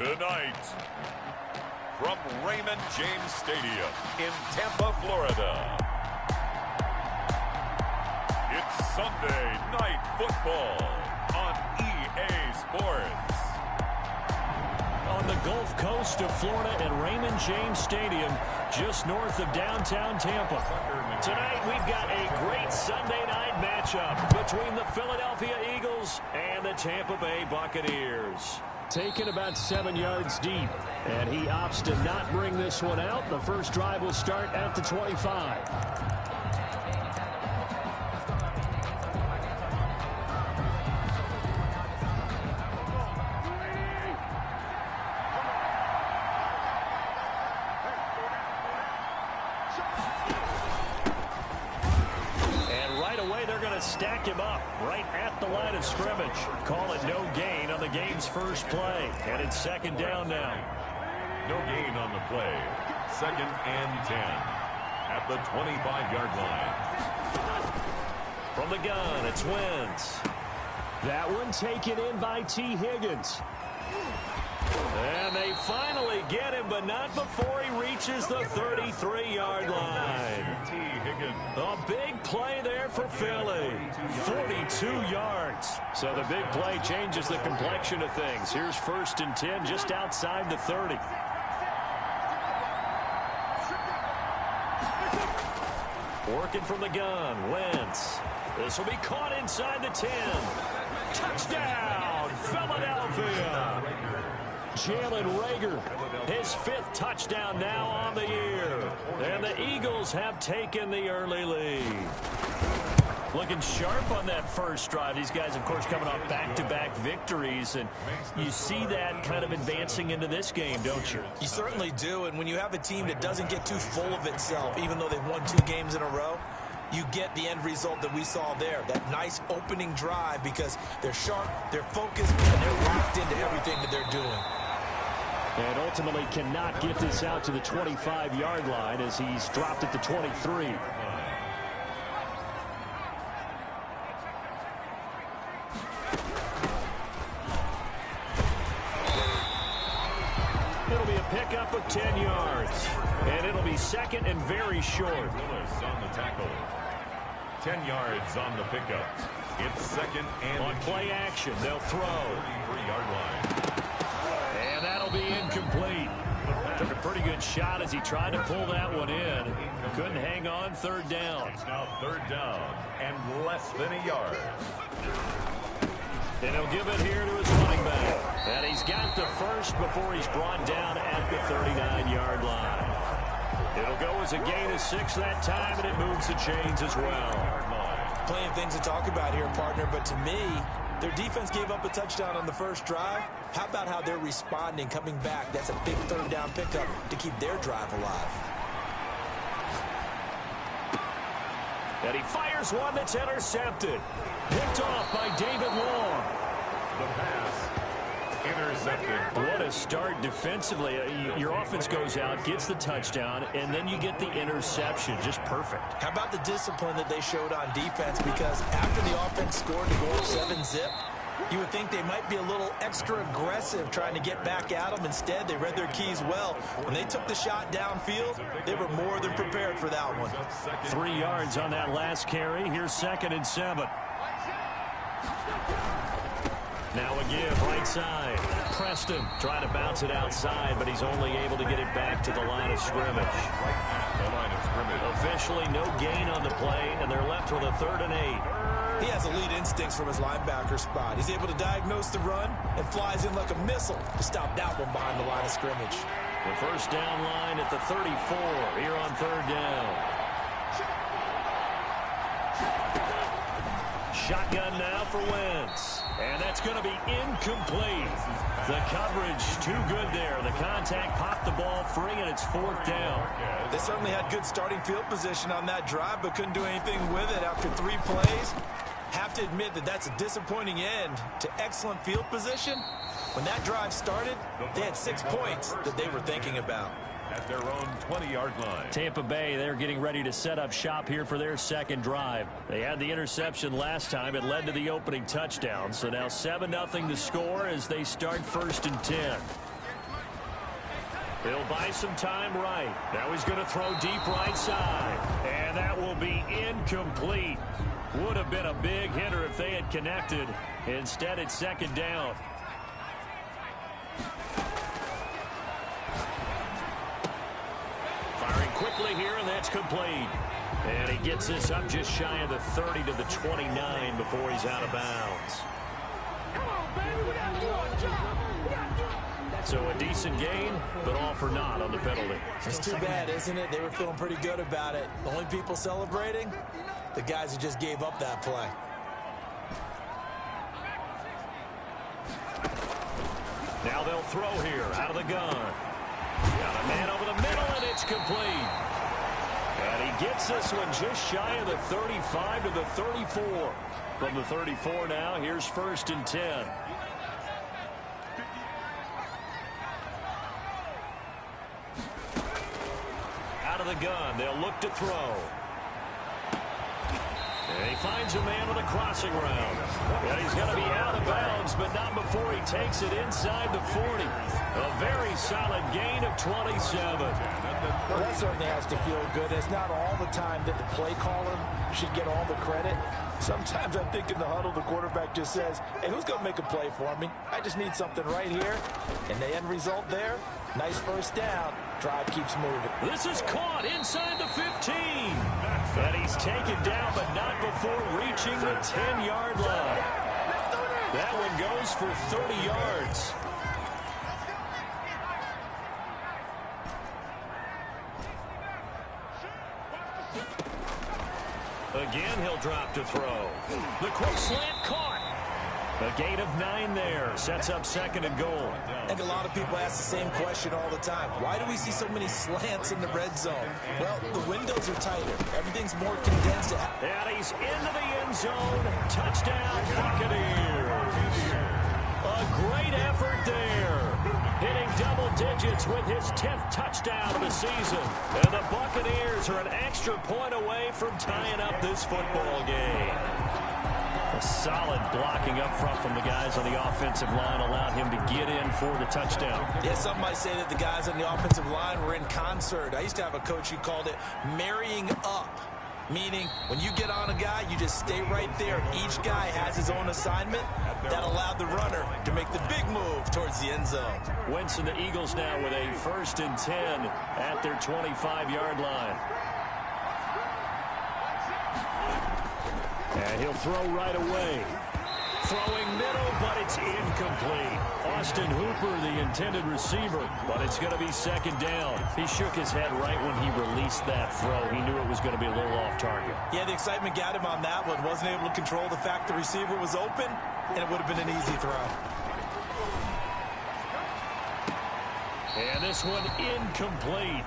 Tonight, from Raymond James Stadium in Tampa, Florida, it's Sunday Night Football on EA Sports. On the Gulf Coast of Florida at Raymond James Stadium, just north of downtown Tampa. Tonight, we've got a great Sunday night matchup between the Philadelphia Eagles and the Tampa Bay Buccaneers. Taken about 7 yards deep, and he opts to not bring this one out. The first drive will start at the 25. Stack him up right at the line of scrimmage. Call it no gain on the game's first play. And it's second down now. No gain on the play. 2nd and 10 at the 25-yard line. From the gun, it's Wentz. That one taken in by T. Higgins. And they finally get him, but not before he reaches the 33-yard line. A big play there for Philly. 42 yards. So the big play changes the complexion of things. Here's 1st and 10 just outside the 30. Working from the gun, Wentz. This will be caught inside the 10. Touchdown, Philadelphia. Jalen Reagor, his 5th touchdown now on the year. And the Eagles have taken the early lead. Looking sharp on that first drive. These guys, of course, coming off back-to-back victories. And you see that kind of advancing into this game, don't you? You certainly do. And when you have a team that doesn't get too full of itself, even though they've won 2 games in a row, you get the end result that we saw there. That nice opening drive because they're sharp, they're focused, and they're locked into everything that they're doing. And ultimately cannot get this out to the 25-yard line as he's dropped at the 23. It'll be a pickup of 10 yards. And it'll be 2nd and very short. Willis on the tackle. 10 yards on the pickup. It's 2nd and on play action, they'll throw. 33-yard line. And that'll be incomplete. Took a pretty good shot as he tried to pull that one in. Couldn't hang on. 3rd down. It's now 3rd down and less than a yard. And he'll give it here to his running back. And he's got the first before he's brought down at the 39-yard line. It'll go as a gain of 6 that time, and it moves the chains as well. Plenty of things to talk about here, partner, but to me, their defense gave up a touchdown on the first drive. How about how they're responding, coming back? That's a big 3rd down pickup to keep their drive alive. And he fires one that's intercepted. Picked off by David Long. The pass intercepted. What a start defensively. Your offense goes out, gets the touchdown, and then you get the interception. Just perfect. How about the discipline that they showed on defense? Because after the offense scored to go up 7-zip, you would think they might be a little extra aggressive trying to get back at them. Instead, they read their keys well. When they took the shot downfield, they were more than prepared for that one. 3 yards on that last carry. Here's 2nd and 7. Now again, right side. Preston trying to bounce it outside, but he's only able to get it back to the line of scrimmage. Officially no gain on the play, and they're left with a 3rd and 8. He has elite instincts from his linebacker spot. He's able to diagnose the run and flies in like a missile to stop that one behind the line of scrimmage. The first down line at the 34 here on 3rd down. Shotgun now for Wentz. And that's going to be incomplete. The coverage too good there. The contact popped the ball free, and it's 4th down. They certainly had good starting field position on that drive, but couldn't do anything with it after 3 plays. Have to admit that that's a disappointing end to excellent field position. When that drive started, they had 6 points that they were thinking about. At their own 20-yard line. Tampa Bay, they're getting ready to set up shop here for their 2nd drive. They had the interception last time. It led to the opening touchdown. So now 7-0 to score as they start 1st and 10. He'll buy some time right. Now he's going to throw deep right side. And that will be incomplete. Would have been a big hitter if they had connected. Instead, it's second down. Firing quickly here, and that's complete. And he gets this up just shy of the 30 to the 29 before he's out of bounds. Come on, baby, we got to do our job. So a decent gain, but all for naught on the penalty. It's too bad, isn't it? They were feeling pretty good about it. The only people celebrating, the guys who just gave up that play. Now they'll throw here out of the gun. Got a man over the middle, and it's complete. And he gets this one just shy of the 35 to the 34. From the 34 now, here's 1st and 10. Out of the gun, they'll look to throw. And he finds a man with a crossing route. And he's going to be out of bounds, but not before he takes it inside the 40. A very solid gain of 27. Well, that certainly has to feel good. It's not all the time that the play caller should get all the credit. Sometimes I think in the huddle, the quarterback just says, hey, who's going to make a play for me? I just need something right here. And the end result there, nice first down. Drive keeps moving. This is caught inside the 15. And he's taken down, but not before reaching the 10-yard line. That one goes for 30 yards. Again, he'll drop to throw. The quick slant caught. A gain of 9 there. Sets up 2nd and goal. I think a lot of people ask the same question all the time. Why do we see so many slants in the red zone? Well, the windows are tighter. Everything's more condensed. And he's into the end zone. Touchdown, Buccaneers. A great effort there. Hitting double digits with his 10th touchdown of the season. And the Buccaneers are an extra point away from tying up this football game. A solid blocking up front from the guys on the offensive line allowed him to get in for the touchdown. Yeah, some might say that the guys on the offensive line were in concert. I used to have a coach who called it marrying up, meaning when you get on a guy, you just stay right there. Each guy has his own assignment. That allowed the runner to make the big move towards the end zone. Wentz and the Eagles now with a 1st and 10 at their 25-yard line. And he'll throw right away. Throwing middle, but it's incomplete. Austin Hooper, the intended receiver, but it's going to be 2nd down. He shook his head right when he released that throw. He knew it was going to be a little off target. Yeah, the excitement got him on that one. Wasn't able to control the fact the receiver was open, and it would have been an easy throw. And this one incomplete.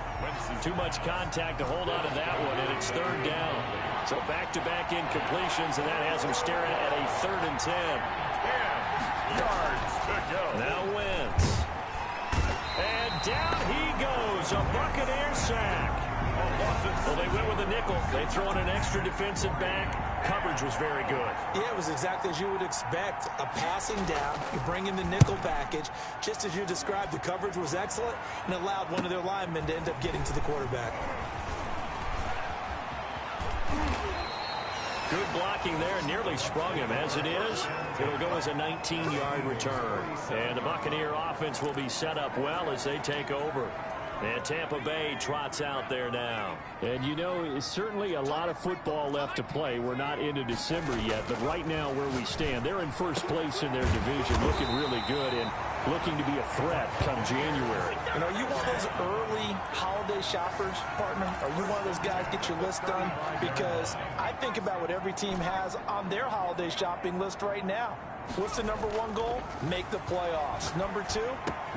Too much contact to hold on to that one, and it's 3rd down. So back-to-back incompletions, and that has him staring at a 3rd and 10. 10 yards to go. Now Wentz. And down he goes. A Buccaneer sack. Well, they went with a nickel. They throw in an extra defensive back. Coverage was very good. Yeah, it was exactly as you would expect. A passing down. You bring in the nickel package. Just as you described, the coverage was excellent and allowed one of their linemen to end up getting to the quarterback. Good blocking there. Nearly sprung him. As it is, it'll go as a 19-yard return. And the Buccaneer offense will be set up well as they take over. And Tampa Bay trots out there now. And, you know, it's certainly a lot of football left to play. We're not into December yet, but right now where we stand, they're in first place in their division, looking really good and looking to be a threat come January. And are you one of those early holiday shoppers, partner? Are you one of those guys get your list done? Because I think about what every team has on their holiday shopping list right now. What's the #1 goal? Make the playoffs. #2,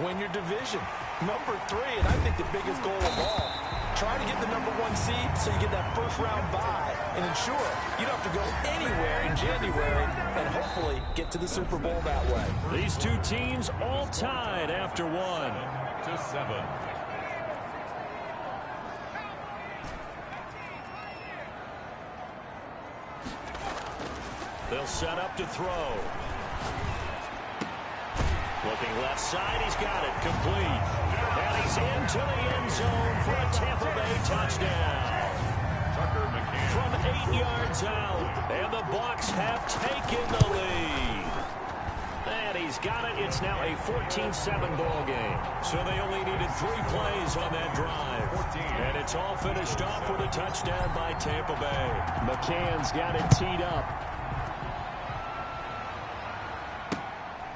win your division. #3, and I think the biggest goal of all, try to get the #1 seed so you get that first-round bye and ensure you don't have to go anywhere in January and hopefully get to the Super Bowl that way. These two teams all tied after 1. 7. They'll set up to throw. Looking left side, he's got it, complete. And he's into the end zone for a Tampa Bay touchdown. From 8 yards out, and the Bucs have taken the lead. And he's got it. It's now a 14-7 ball game. So they only needed 3 plays on that drive. And it's all finished off with a touchdown by Tampa Bay. McCann's got it teed up.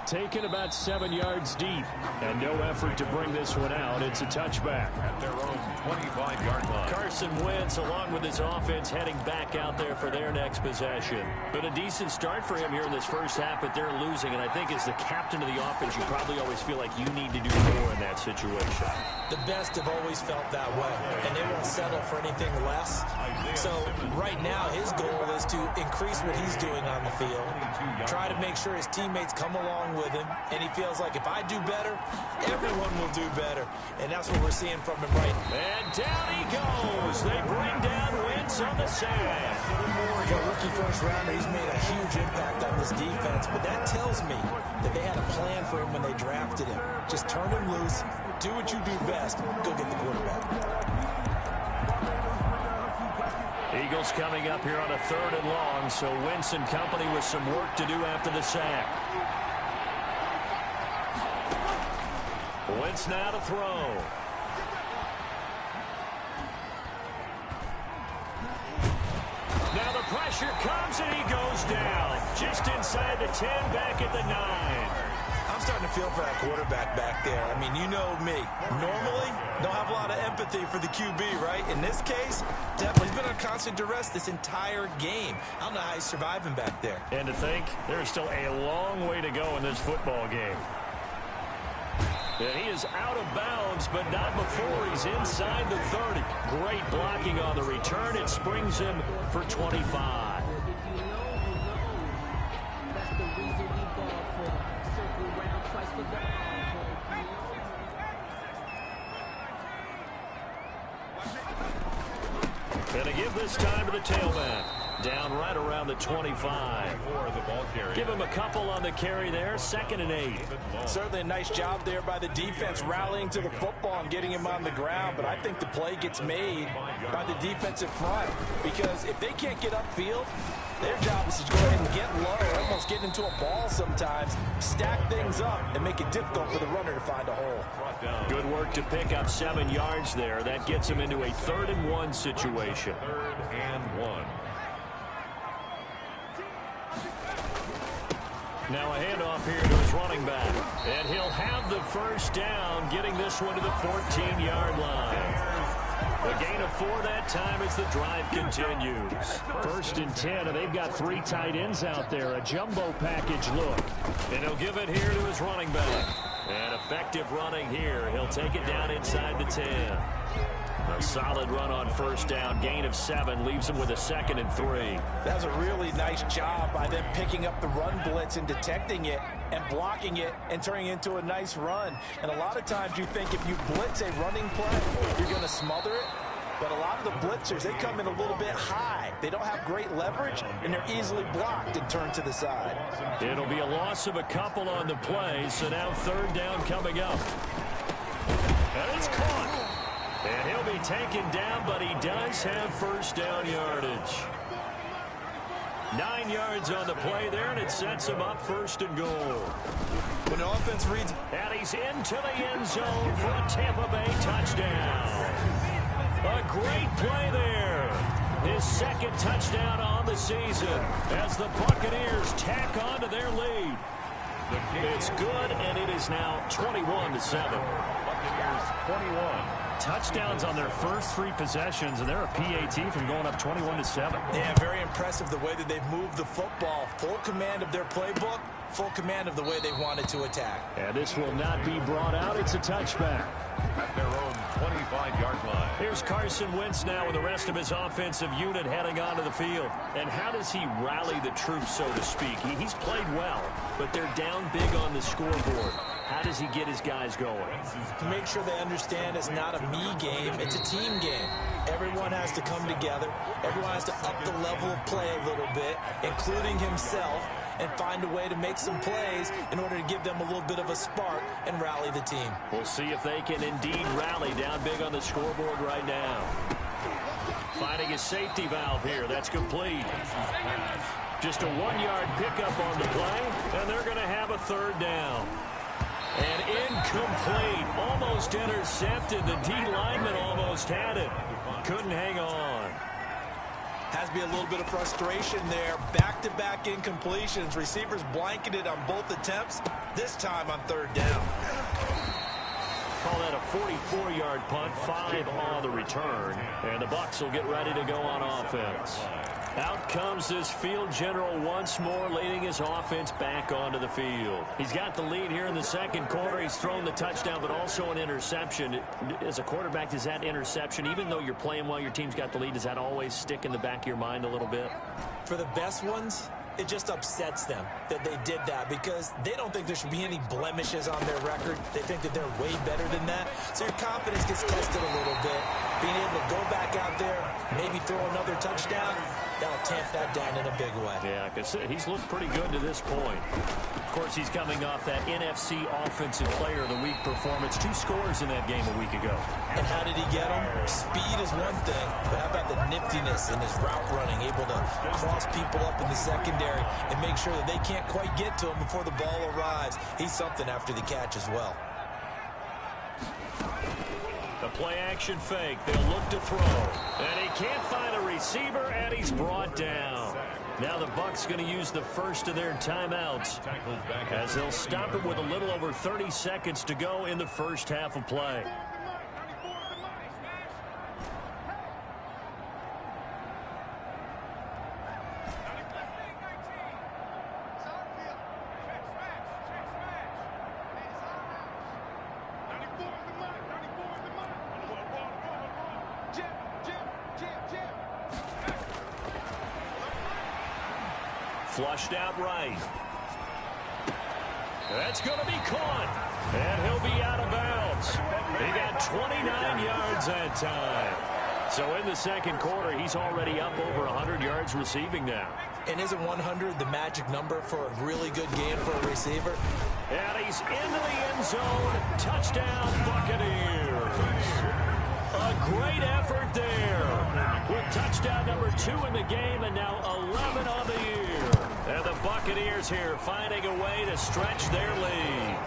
Taken about 7 yards deep. And no effort to bring this one out. It's a touchback. At their own 25-yard line. Carson Wentz, along with his offense, heading back out there for their next possession. But a decent start for him here in this first half, but they're losing. And I think as the captain of the offense, you probably always feel like you need to do more in that situation. The best have always felt that way, and they won't settle for anything less. So right now, his goal is to increase what he's doing on the field, try to make sure his teammates come along with him, and he feels like if I do better, everyone will do better. And that's what we're seeing from him right now. And down he goes. They bring down Wentz on the sand. For a rookie first-rounder, he's made a huge impact on this defense, but that tells me that they had a plan for him when they drafted him. Just turn him loose, do what you do best, go get the quarterback. Eagles coming up here on a 3rd and long, so Wentz and company with some work to do after the sack. Wentz now to throw. Now the pressure comes and he goes down. Just inside the 10, back at the 9. I'm starting to feel for that quarterback back there. I mean, you know me. Normally, don't have a lot of empathy for the QB, right? In this case, definitely he's been on constant duress this entire game. I don't know how he's surviving back there. And to think, there's still a long way to go in this football game. And he is out of bounds, but not before he's inside the 30. Great blocking on the return. It springs him for 25. And a give this time to the tailback. Down right around the 25. Give him a couple on the carry there. 2nd and 8. Certainly a nice job there by the defense rallying to the football and getting him on the ground. But I think the play gets made by the defensive front, because if they can't get upfield, their job is to go ahead and get low, almost get into a ball sometimes, stack things up, and make it difficult for the runner to find a hole. Good work to pick up 7 yards there. That gets him into a 3rd and 1 situation. 3rd and 1. Now a handoff here to his running back. And he'll have the first down, getting this one to the 14-yard line. A gain of 4 that time as the drive continues. 1st and 10, and they've got 3 tight ends out there. A jumbo package look. And he'll give it here to his running back. And effective running here. He'll take it down inside the 10. A solid run on 1st down. Gain of 7 leaves him with a 2nd and 3. That's a really nice job by them picking up the run blitz and detecting it and blocking it and turning it into a nice run. And a lot of times you think if you blitz a running play, you're going to smother it. But a lot of the blitzers, they come in a little bit high. They don't have great leverage, and they're easily blocked and turned to the side. It'll be a loss of a couple on the play, so now 3rd down coming up. And it's caught. And he'll be taken down, but he does have 1st down yardage. 9 yards on the play there, and it sets him up 1st and goal. When the offense reads... And he's into the end zone for a Tampa Bay touchdown. A great play there. His 2nd touchdown on the season as the Buccaneers tack on to their lead. It's good, and it is now 21-7. Buccaneers 21. Touchdowns on their first 3 possessions, and they're a PAT from going up 21-7. Yeah, very impressive the way that they've moved the football. Full command of their playbook, full command of the way they wanted to attack. And this will not be brought out. It's a touchback. At their own 25-yard line. Here's Carson Wentz now with the rest of his offensive unit heading onto the field. And how does he rally the troops, so to speak? He's played well, but they're down big on the scoreboard. How does he get his guys going? To make sure they understand it's not a me game, it's a team game. Everyone has to come together. Everyone has to up the level of play a little bit, including himself. and find a way to make some plays in order to give them a little bit of a spark and rally the team. We'll see if they can indeed rally. Down big on the scoreboard right now. Finding a safety valve here. That's complete. Just a 1-yard pickup on the play, and they're going to have a third down. And incomplete. Almost intercepted. The D lineman almost had it. Couldn't hang on. Has to be a little bit of frustration there. Back-to-back incompletions. Receivers blanketed on both attempts, this time on third down. Call that a 44-yard punt, 5 on the return. And the Bucs will get ready to go on offense. Out comes this field general once more, leading his offense back onto the field. He's got the lead here in the second quarter. He's thrown the touchdown, but also an interception. As a quarterback, does that interception, even though you're playing while your team's got the lead, does that always stick in the back of your mind a little bit? For the best ones, it just upsets them that they did that because they don't think there should be any blemishes on their record. They think that they're way better than that. So your confidence gets tested a little bit. Being able to go back out there, maybe throw another touchdown, that'll tamp that down in a big way. Yeah, because he's looked pretty good to this point. Of course, he's coming off that NFC Offensive Player of the Week performance. 2 scores in that game a week ago. And how did he get them? Speed is one thing, but how about the niftiness in his route running, able to cross people up in the secondary and make sure that they can't quite get to him before the ball arrives. He's something after the catch as well. The play-action fake. They'll look to throw. And he can't find a receiver, and he's brought down. Now the Bucs going to use the first of their timeouts as they'll stop it with a little over 30 seconds to go in the first half of play. Flushed out right. That's going to be caught. And he'll be out of bounds. He got 29 yards that time. So in the second quarter, he's already up over 100 yards receiving now. And isn't 100 the magic number for a really good game for a receiver? And he's into the end zone. Touchdown, Buccaneers. A great effort there. With touchdown number 2 in the game and now 11 on the year. And the Buccaneers here finding a way to stretch their lead.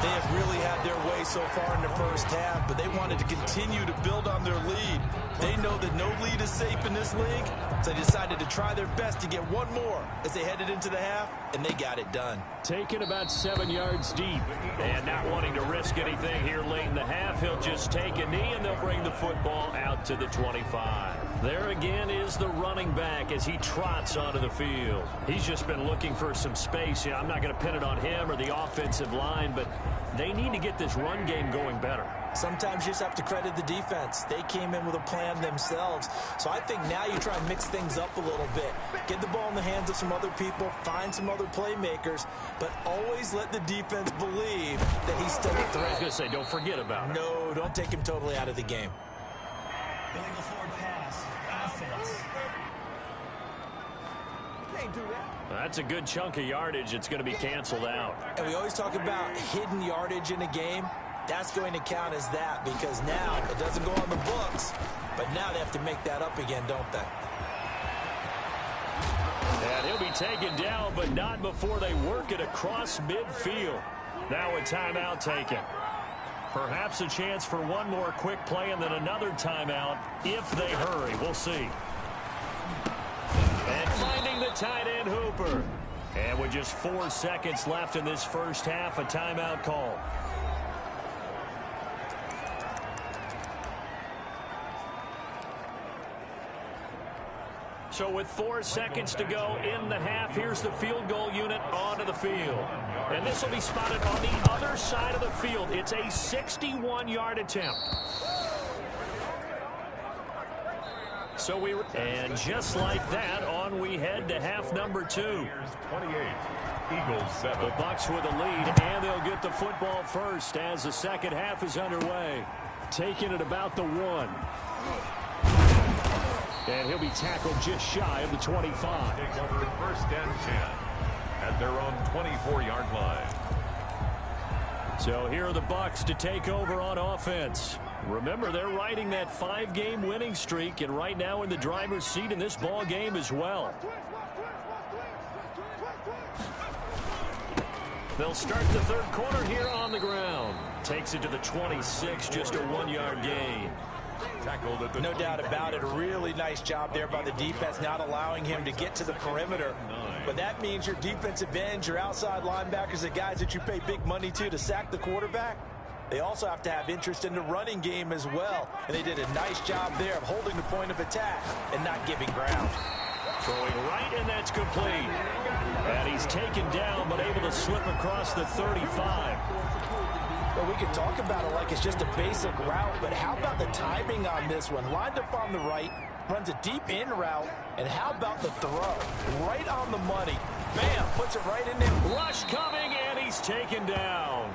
They have really had their way so far in the first half, but they wanted to continue to build on their lead. They know that no lead is safe in this league, so they decided to try their best to get one more as they headed into the half, and they got it done. Taken about 7 yards deep, and not wanting to risk anything here late in the half, he'll just take a knee, and they'll bring the football out to the 25. There again is the running back as he trots onto the field. He's just been looking for some space. I'm not going to pin it on him or the offensive line, but they need to get this run game going better. Sometimes you just have to credit the defense. They came in with a plan themselves. So I think now you try and mix things up a little bit. Get the ball in the hands of some other people, find some other playmakers, but always let the defense believe that he's still a threat. I was going to say, don't forget about it. No, don't take him totally out of the game. Illegal forward pass. Offense. Can't do that. That's a good chunk of yardage. It's going to be canceled out. And we always talk about hidden yardage in a game. That's going to count as that because now it doesn't go on the books, but now they have to make that up again, don't they? And he'll be taken down, but not before they work it across midfield. Now a timeout taken. Perhaps a chance for one more quick play and then another timeout if they hurry. We'll see. And finding the tight end Hooper. And with just 4 seconds left in this first half, a timeout call. So with 4 seconds to go in the half, here's the field goal unit onto the field. And this will be spotted on the other side of the field. It's a 61-yard attempt. And just like that, on we head to half number 2. 28, Eagles 7. The Bucs with a lead, and they'll get the football first as the second half is underway. Taking it about the 1. And he'll be tackled just shy of the 25. Take over 1st and 10. their own 24-yard line. So here are the Bucs to take over on offense. Remember, they're riding that 5-game winning streak, and right now in the driver's seat in this ball game as well. They'll start the third quarter here on the ground. Takes it to the 26, just a 1-yard gain. Tackled at the No doubt about it. A really nice job there by the defense, not allowing him to get to the perimeter. But that means your defensive ends, your outside linebackers, the guys that you pay big money to sack the quarterback, they also have to have interest in the running game as well. And they did a nice job there of holding the point of attack and not giving ground. Throwing right, and that's complete. And he's taken down, but able to slip across the 35. Well, we could talk about it like it's just a basic route, but how about the timing on this one? Lined up on the right, runs a deep in route, and how about the throw? Right on the money. Bam, puts it right in there. Rush coming, and he's taken down.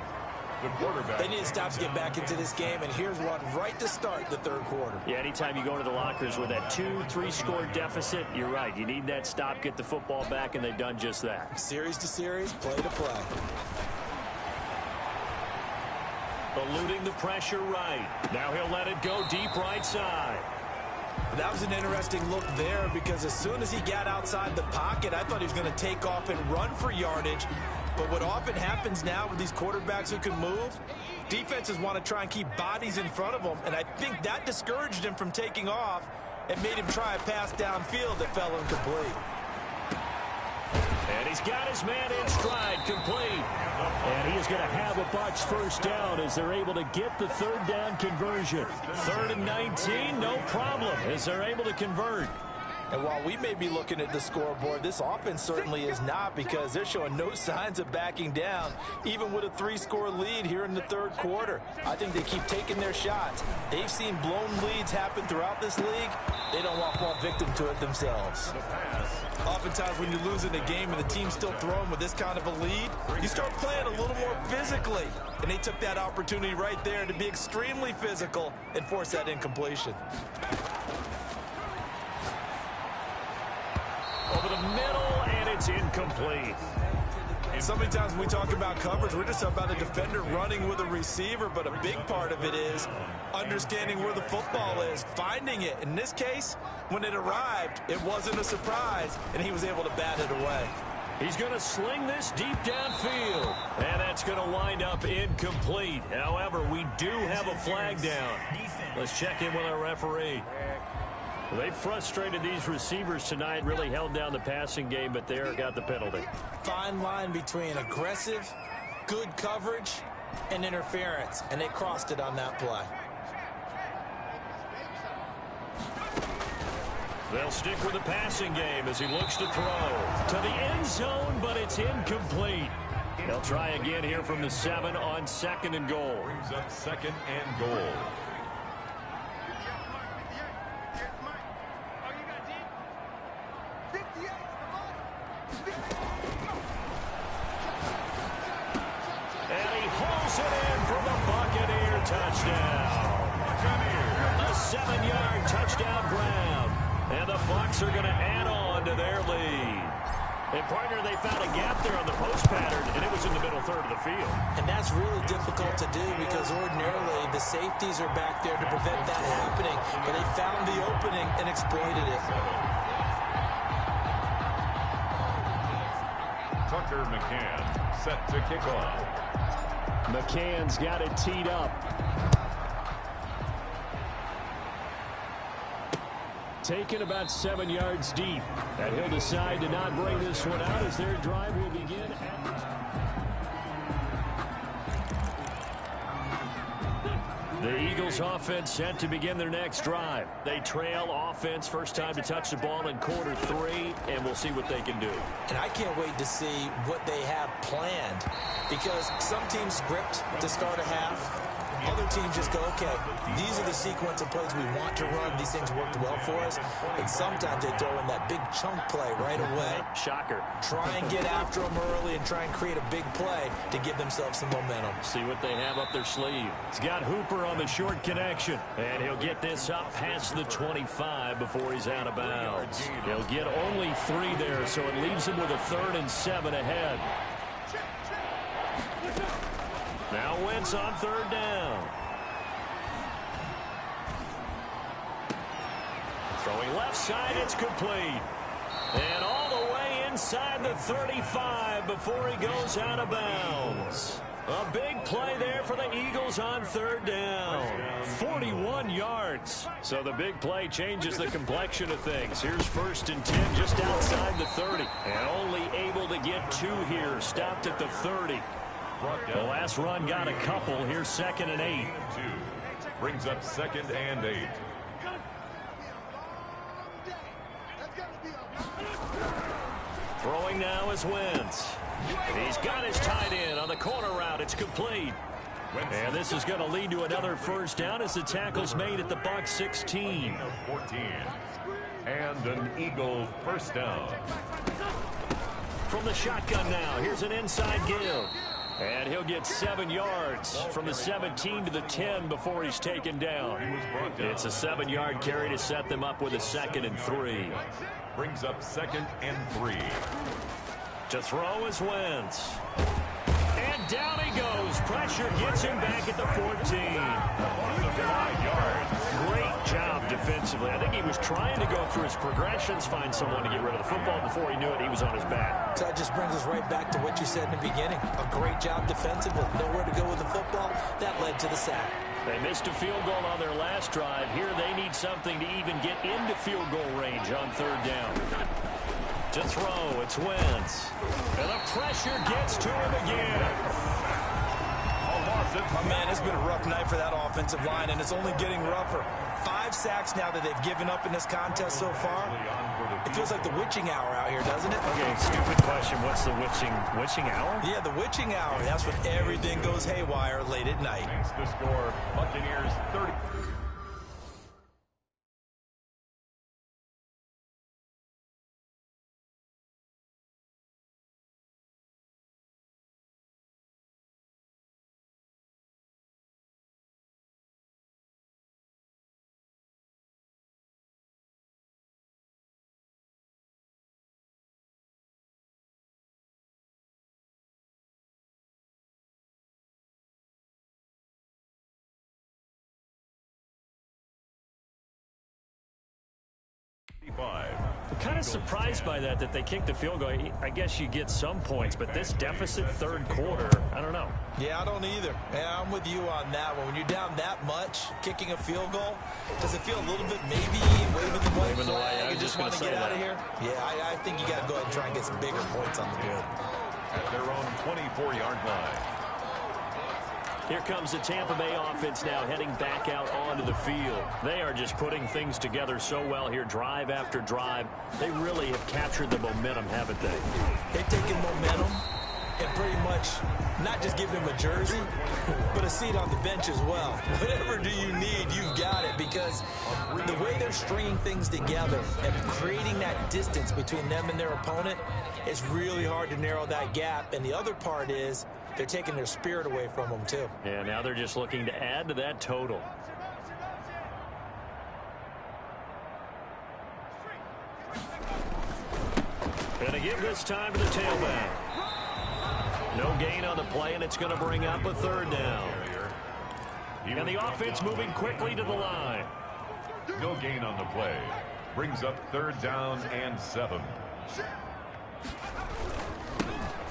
The quarterback. They need to stop to get back into this game, and here's one right to start the third quarter. Yeah, anytime you go into the lockers with that 2-3 score deficit, you're right. You need that stop, get the football back, and they've done just that. Series to series, play to play. Eluding the pressure right. Now he'll let it go deep right side. That was an interesting look there because as soon as he got outside the pocket, I thought he was going to take off and run for yardage. But what often happens now with these quarterbacks who can move, defenses want to try and keep bodies in front of them, and I think that discouraged him from taking off and made him try a pass downfield that fell incomplete. And he's got his man in stride, complete. And he is going to have a Bucs first down as they're able to get the third down conversion. 3rd and 19, no problem, as they're able to convert. And while we may be looking at the scoreboard, this offense certainly is not, because they're showing no signs of backing down, even with a 3-score lead here in the third quarter. I think they keep taking their shots. They've seen blown leads happen throughout this league. They don't want to fall victim to it themselves. Oftentimes when you're losing a game and the team's still throwing with this kind of a lead, you start playing a little more physically. And they took that opportunity right there to be extremely physical and force that incompletion. Over the middle, and it's incomplete. So many times when we talk about coverage, we're just about a defender running with a receiver, but a big part of it is understanding where the football is, finding it. In this case, when it arrived, it wasn't a surprise, and he was able to bat it away. He's going to sling this deep downfield, and that's going to wind up incomplete. However, we do have a flag down. Let's check in with our referee. Well, they frustrated these receivers tonight, really held down the passing game, but there got the penalty. Fine line between aggressive, good coverage, and interference, and they crossed it on that play. They'll stick with the passing game as he looks to throw to the end zone, but it's incomplete. They'll try again here from the 7 on 2nd and goal. Brings up 2nd and goal. Touchdown. A 7-yard touchdown grab. And the Bucs are going to add on to their lead. And, partner, they found a gap there on the post pattern, and it was in the middle third of the field. And that's really difficult to do because ordinarily the safeties are back there to prevent that happening. But they found the opening and exploited it. Tucker McCann set to kick off. McCann's got it teed up. Taken about 7 yards deep. And he'll decide to not bring this one out as their drive will begin. The Eagles offense set to begin their next drive. They trail offense, first time to touch the ball in quarter 3, and we'll see what they can do. And I can't wait to see what they have planned, because some teams script to start a half. Other teams just go, okay, these are the sequence of plays we want to run. These things worked well for us. And sometimes they throw in that big chunk play right away. Shocker. Try and get after them early and try and create a big play to give themselves some momentum. See what they have up their sleeve. He's got Hooper on the short connection. And he'll get this up past the 25 before he's out of bounds. He'll get only 3 there, so it leaves him with a 3rd and 7 ahead. Now Wentz on 3rd down. Throwing left side, it's complete. And all the way inside the 35 before he goes out of bounds. A big play there for the Eagles on 3rd down. 41 yards. So the big play changes the complexion of things. Here's 1st and 10 just outside the 30. And only able to get 2 here. Stopped at the 30. The last run got a couple. Here's 2nd and 8. Brings up 2nd and 8. Throwing now is Wentz. He's got his tight end on the corner route. It's complete. And this is going to lead to another 1st down as the tackle's made at the Bucs 16. 14. And an Eagle 1st down. From the shotgun now, here's an inside give. And he'll get 7 yards from the 17 to the 10 before he's taken down. It's a 7-yard carry to set them up with a 2nd and 3. Brings up 2nd and 3. To throw is Wentz. And down he goes. Pressure gets him back at the 14. 9 yards. Great job defensively. I think he was trying to go through his progressions, find someone to get rid of the football. Before he knew it, he was on his back. So that just brings us right back to what you said in the beginning. A great job defensively. Nowhere to go with the football. That led to the sack. They missed a field goal on their last drive. Here they need something to even get into field goal range on 3rd down. To throw, it's Wentz. And the pressure gets to him again. Oh, man, it's been a rough night for that offensive line, and it's only getting rougher. 5 sacks now that they've given up in this contest so far. It feels like the witching hour out here, doesn't it? Okay, stupid question. What's the witching hour? Yeah, the witching hour. That's when everything goes haywire late at night. Makes the score, Buccaneers 30. I'm kind of surprised by that they kicked the field goal. I guess you get some points, but this deficit 3rd quarter, I don't know. Yeah, I don't either. Yeah, I'm with you on that one. When you're down that much, kicking a field goal, does it feel a little bit maybe waving the white flag and just want to get out of here? Yeah, I think you got to go ahead and try and get some bigger points on the board. At their own 24-yard line. Here comes the Tampa Bay offense now heading back out onto the field. They are just putting things together so well here, drive after drive. They really have captured the momentum, haven't they? They've taken momentum and pretty much not just give him a jersey, but a seat on the bench as well. Whatever do you need, you've got it, because the way they're stringing things together and creating that distance between them and their opponent, it's really hard to narrow that gap. And the other part is they're taking their spirit away from them, too. Yeah, now they're just looking to add to that total. Gonna give this time to the tailback. No gain on the play, and it's going to bring up a 3rd down. And the offense moving quickly to the line. No gain on the play. Brings up 3rd down and 7.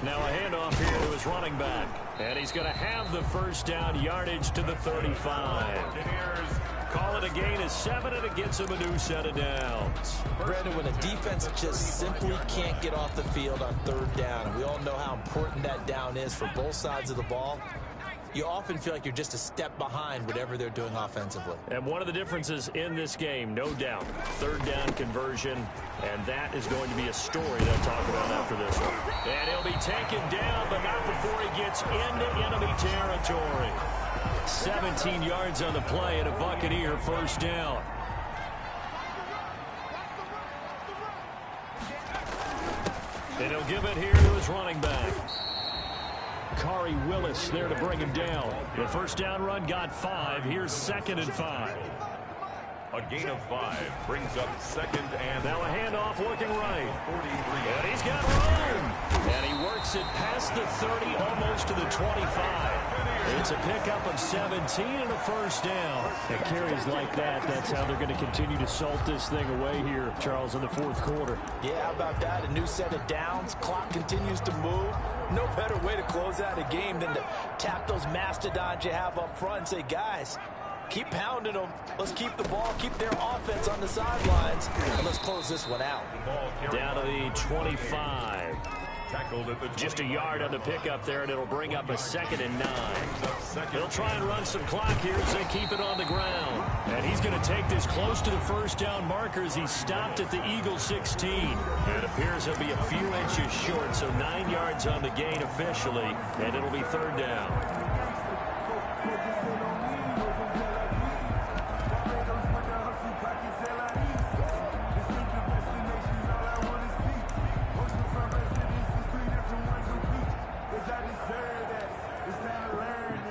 Now a handoff here to his running back. And he's going to have the 1st down, yardage to the 35. Call it a gain of 7, and it gets him a new set of downs. Brandon, when a defense just simply can't get off the field on 3rd down, and we all know how important that down is for both sides of the ball, you often feel like you're just a step behind whatever they're doing offensively. And one of the differences in this game, no doubt, 3rd down conversion, and that is going to be a story they'll talk about after this one. And he'll be taken down, but not before he gets into enemy territory. 17 yards on the play and a Buccaneer first down. And he'll give it here to his running back. Kari Willis there to bring him down. The first down run got 5. Here's 2nd and 5. A gain of 5 brings up 2nd and now a handoff working right. And he's got room. And he works it past the 30, almost to the 25. It's a pickup of 17 and a first down. And carries like that, that's how they're going to continue to salt this thing away here, Charles, in the fourth quarter. Yeah, how about that? A new set of downs. Clock continues to move. No better way to close out a game than to tap those mastodons you have up front and say, guys, keep pounding them. Let's keep the ball, keep their offense on the sidelines, and let's close this one out. Down to the 25. tackled at the 20. Just a yard on the pickup there, and it'll bring up a 2nd and 9. They'll try and run some clock here as they keep it on the ground. And he's going to take this close to the first down marker as he stopped at the Eagle 16. It appears he'll be a few inches short, so 9 yards on the gain officially, and it'll be 3rd down.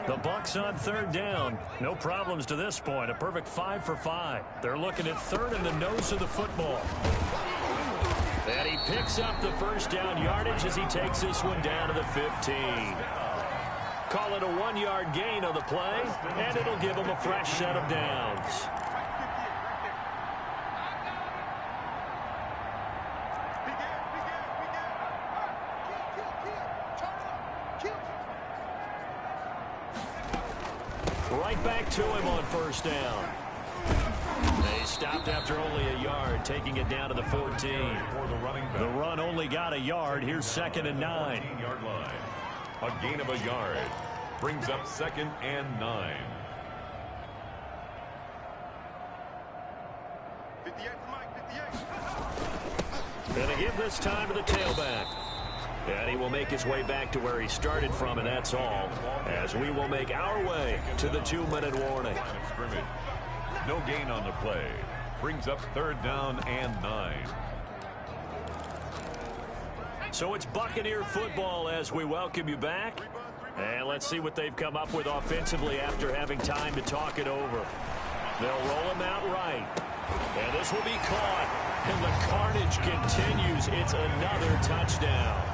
The Bucks on 3rd down. No problems to this point. A perfect 5 for 5. They're looking at 3rd in the nose of the football. And he picks up the first down yardage as he takes this one down to the 15. Call it a 1-yard gain on the play, and it'll give him a fresh set of downs. Right back to him on 1st down. They stopped after only a yard, taking it down to the 14. The run only got a yard. Here's 2nd and 9. 14-yard line. A gain of a yard brings up 2nd and 9. 58. And to give this time to the tailback. And he will make his way back to where he started from, and that's all, as we will make our way to the 2-minute warning. No gain on the play. Brings up 3rd down and 9. So it's Buccaneer football as we welcome you back. And let's see what they've come up with offensively after having time to talk it over. They'll roll him out right. And this will be caught. And the carnage continues. It's another touchdown.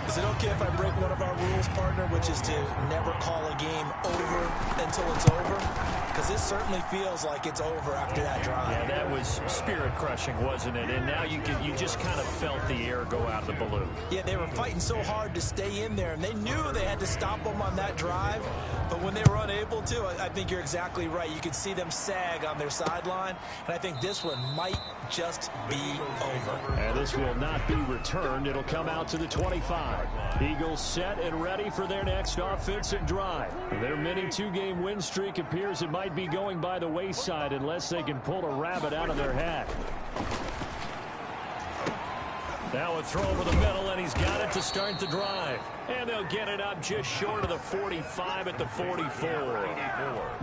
Is it okay if I break one of our rules, partner, which is to never call a game over until it's over? Because this certainly feels like it's over after that drive. Yeah, that was spirit-crushing, wasn't it? And now you just kind of felt the air go out of the balloon. Yeah, they were fighting so hard to stay in there, and they knew they had to stop them on that drive. But when they were unable to, I think you're exactly right. You could see them sag on their sideline, and I think this one might just be over. And this will not be returned. It'll come out to the 25. Eagles set and ready for their next offensive drive. Their mini 2-game win streak appears it might be going by the wayside unless they can pull a rabbit out of their hat. Now a throw over the middle, and he's got it to start the drive. And they'll get it up just short of the 45 at the 44.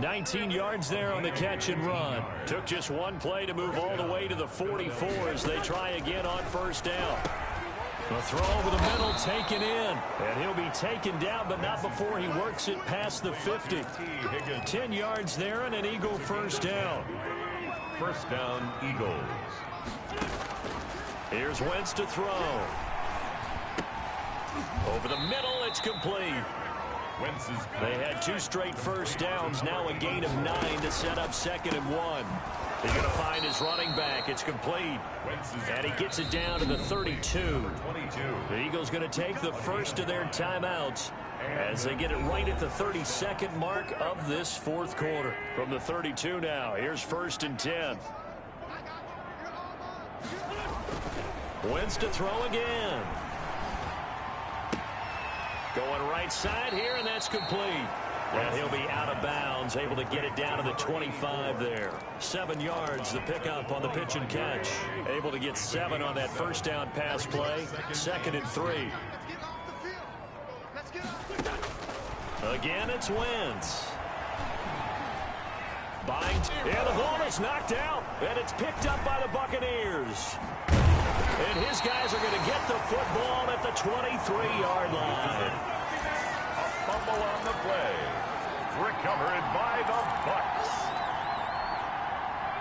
19 yards there on the catch and run. Took just one play to move all the way to the 44 as they try again on 1st down. The throw over the middle taken in. And he'll be taken down, but not before he works it past the 50. 10 yards there and an Eagle 1st down. 1st down, Eagles. Here's Wentz to throw. Over the middle, it's complete. Wentz is They had 2 straight 1st downs. Now a gain of 9 to set up 2nd and 1. He's going to find his running back. It's complete. And he gets it down to the 32. The Eagles going to take the first of their timeouts as they get it right at the 32nd mark of this 4th quarter. From the 32 now, here's 1st and 10. Wentz to throw again. Going right side here, and that's complete. And he'll be out of bounds, able to get it down to the 25 there. 7 yards, the pickup on the pitch and catch. Able to get 7 on that 1st down pass play. 2nd and 3. Again, it's Wentz. Binds. And the ball is knocked out. And it's picked up by the Buccaneers. And his guys are going to get the football at the 23-yard line. A fumble on the play. Recovered by the Bucs.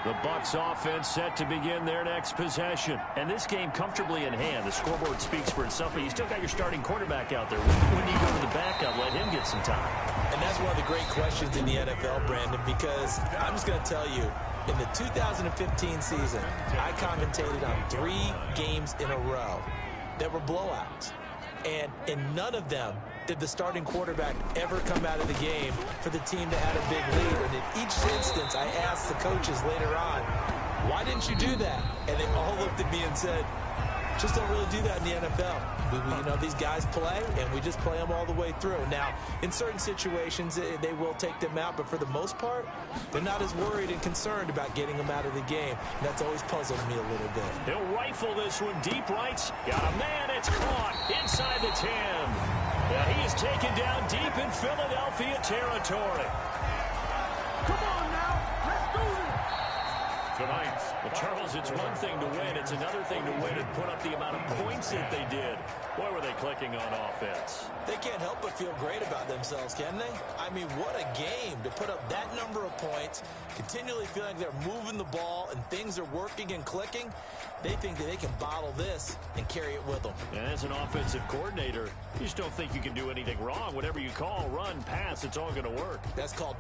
The Bucs offense set to begin their next possession. And this game comfortably in hand. The scoreboard speaks for itself, but you still got your starting quarterback out there. When you go to the backup, let him get some time. And that's one of the great questions in the NFL, Brandon, because I'm just going to tell you, in the 2015 season, I commentated on 3 games in a row that were blowouts. And in none of them did the starting quarterback ever come out of the game for the team that had a big lead. And in each instance, I asked the coaches later on, why didn't you do that? And they all looked at me and said, just don't really do that in the NFL. You know, these guys play, and we just play them all the way through. Now, in certain situations, they will take them out, but for the most part, they're not as worried and concerned about getting them out of the game. And that's always puzzled me a little bit. He'll rifle this one deep right. Got a man, it's caught inside the 10. Yeah, he is taken down deep in Philadelphia territory. Come on now. Let's do this. Tonight's Well, Charles, it's one thing to win. It's another thing to win and put up the amount of points that they did. Boy, were they clicking on offense. They can't help but feel great about themselves, can they? I mean, what a game to put up that number of points, continually feeling they're moving the ball and things are working and clicking. They think that they can bottle this and carry it with them. And as an offensive coordinator, you just don't think you can do anything wrong. Whatever you call, run, pass, it's all going to work. That's called